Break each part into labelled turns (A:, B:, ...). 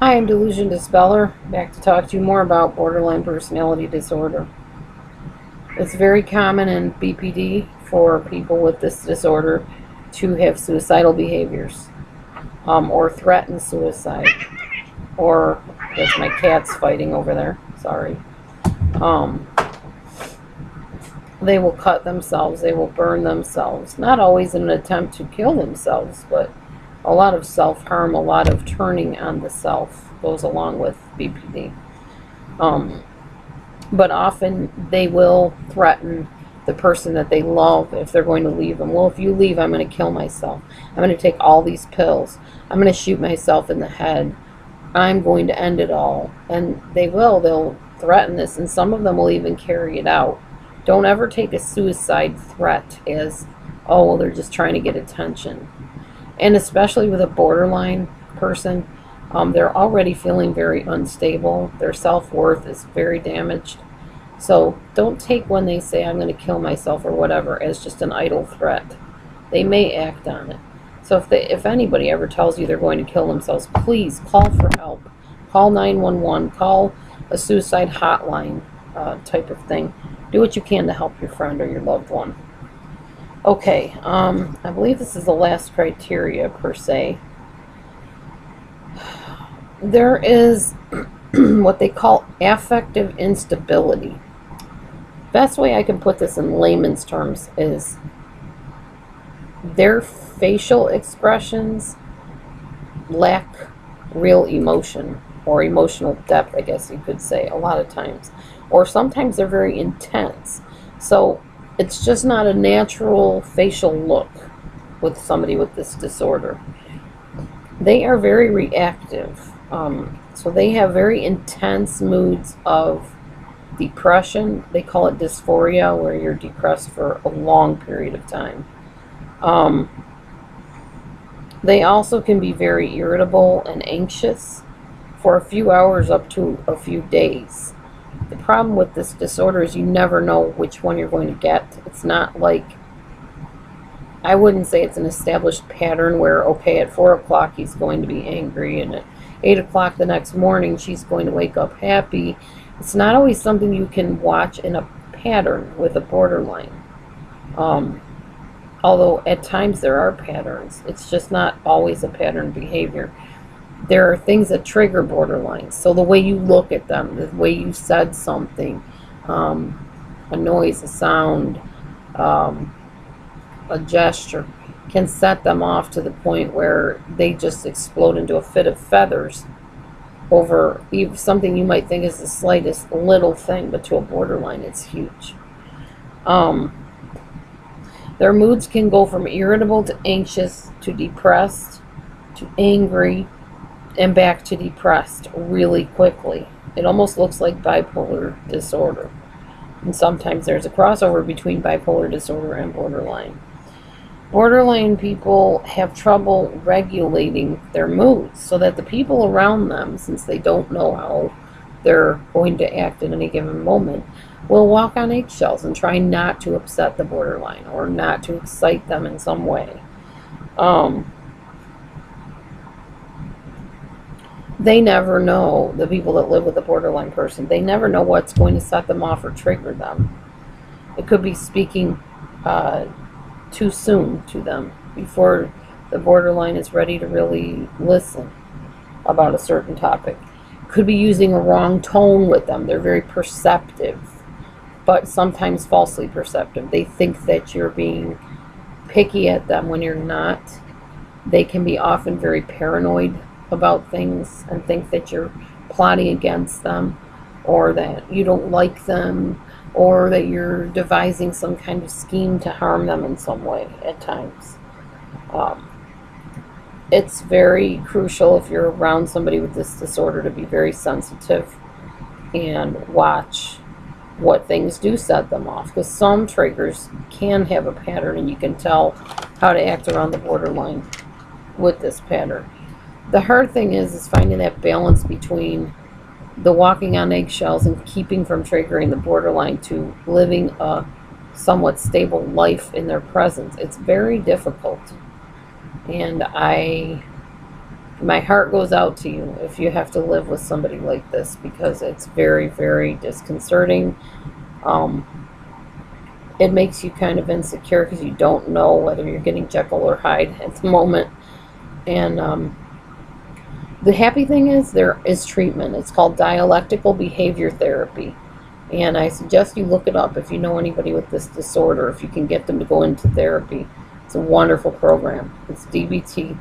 A: Hi, I'm Delusion Dispeller, back to talk to you more about borderline personality disorder. It's very common in BPD for people with this disorder to have suicidal behaviors, or threaten suicide, or that's my cat's fighting over there. Sorry. Um, they will cut themselves, they will burn themselves, not always in an attempt to kill themselves, but a lot of self-harm, a lot of turning on the self goes along with BPD. Um, but often they will threaten the person that they love if they're going to leave them. Well, if you leave, I'm going to kill myself. I'm going to take all these pills. I'm going to shoot myself in the head. I'm going to end it all. And they'll threaten this, and some of them will even carry it out. Don't ever take a suicide threat as, oh, well, they're just trying to get attention. And especially with a borderline person, they're already feeling very unstable. Their self-worth is very damaged. So don't take when they say, I'm going to kill myself or whatever, as just an idle threat. They may act on it. So if anybody ever tells you they're going to kill themselves, please call for help. Call 911. Call a suicide hotline type of thing. Do what you can to help your friend or your loved one. Okay, I believe this is the last criteria per se. There is what they call affective instability. Best way I can put this in layman's terms is their facial expressions lack real emotion or emotional depth, I guess you could say, a lot of times. Or sometimes they're very intense. So it's just not a natural facial look with somebody with this disorder. They are very reactive. So they have very intense moods of depression. They call it dysphoria, where you're depressed for a long period of time. They also can be very irritable and anxious for a few hours up to a few days. The problem with this disorder is you never know which one you're going to get. It's not like, I wouldn't say it's an established pattern where, okay, at 4 o'clock he's going to be angry, and at 8 o'clock the next morning she's going to wake up happy. It's not always something you can watch in a pattern with a borderline. Although at times there are patterns, it's just not always a pattern behavior. There are things that trigger borderlines. So the way you look at them, the way you said something, a noise, a sound, a gesture, can set them off to the point where they just explode into a fit of feathers over something you might think is the slightest little thing, but to a borderline it's huge. Their moods can go from irritable to anxious to depressed to angry and back to depressed really quickly. It almost looks like bipolar disorder. And sometimes there's a crossover between bipolar disorder and borderline. Borderline people have trouble regulating their moods, so that the people around them, since they don't know how they're going to act at any given moment, will walk on eggshells and try not to upset the borderline or not to excite them in some way. They never know, the people that live with a borderline person, they never know what's going to set them off or trigger them. It could be speaking too soon to them before the borderline is ready to really listen about a certain topic. Could be using a wrong tone with them. They're very perceptive, but sometimes falsely perceptive. They think that you're being picky at them when you're not. They can be often very paranoid about things and think that you're plotting against them, or that you don't like them, or that you're devising some kind of scheme to harm them in some way at times. It's very crucial, if you're around somebody with this disorder, to be very sensitive and watch what things do set them off, because some triggers can have a pattern, and you can tell how to act around the borderline with this pattern. The hard thing is finding that balance between the walking on eggshells and keeping from triggering the borderline to living a somewhat stable life in their presence. It's very difficult, and I My heart goes out to you if you have to live with somebody like this, because it's very, very disconcerting. Um, it makes you kind of insecure because you don't know whether you're getting Jekyll or Hyde at the moment. And the happy thing is there is treatment. It's called dialectical behavior therapy. And I suggest you look it up if you know anybody with this disorder, if you can get them to go into therapy. It's a wonderful program. It's DBT,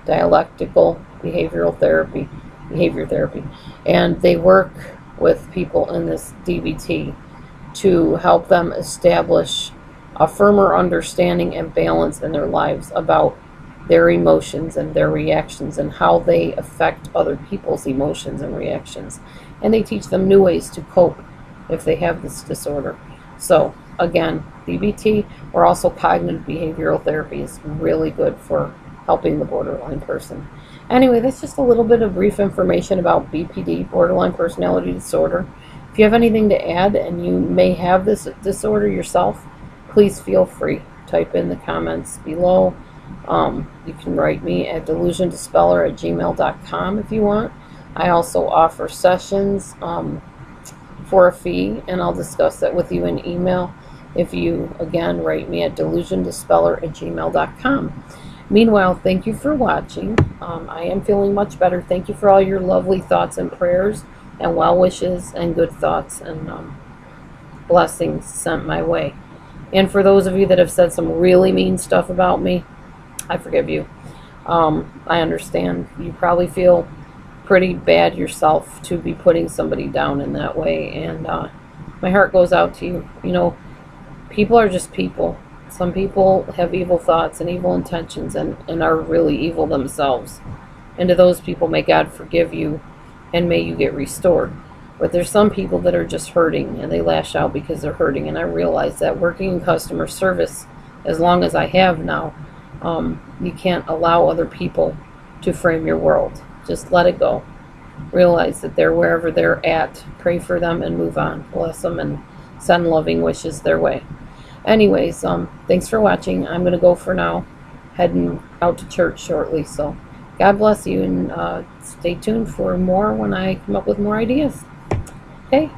A: dialectical behavioral therapy, behavior therapy. And they work with people in this DBT to help them establish a firmer understanding and balance in their lives about their emotions and their reactions and how they affect other people's emotions and reactions. And they teach them new ways to cope if they have this disorder. So again, DBT or also cognitive behavioral therapy is really good for helping the borderline person. Anyway, that's just a little bit of brief information about BPD, borderline personality disorder. If you have anything to add and you may have this disorder yourself, please feel free. Type in the comments below. You can write me at delusiondispeller@gmail.com if you want. I also offer sessions for a fee, and I'll discuss that with you in email if you, again, write me at delusiondispeller@gmail.com. Meanwhile, thank you for watching. I am feeling much better. Thank you for all your lovely thoughts and prayers and well wishes and good thoughts and blessings sent my way. And for those of you that have said some really mean stuff about me, I forgive you. I understand. You probably feel pretty bad yourself to be putting somebody down in that way, and my heart goes out to you. You know, people are just people. Some people have evil thoughts and evil intentions and are really evil themselves. And to those people, may God forgive you and may you get restored. But there's some people that are just hurting and they lash out because they're hurting. And I realize that working in customer service, as long as I have now, you can't allow other people to frame your world. Just let it go. Realize that they're wherever they're at. Pray for them and move on. Bless them and send loving wishes their way. Anyways, thanks for watching. I'm going to go for now. Heading out to church shortly. So God bless you, and stay tuned for more when I come up with more ideas. Okay?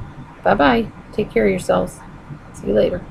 A: Bye-bye. Take care of yourselves. See you later.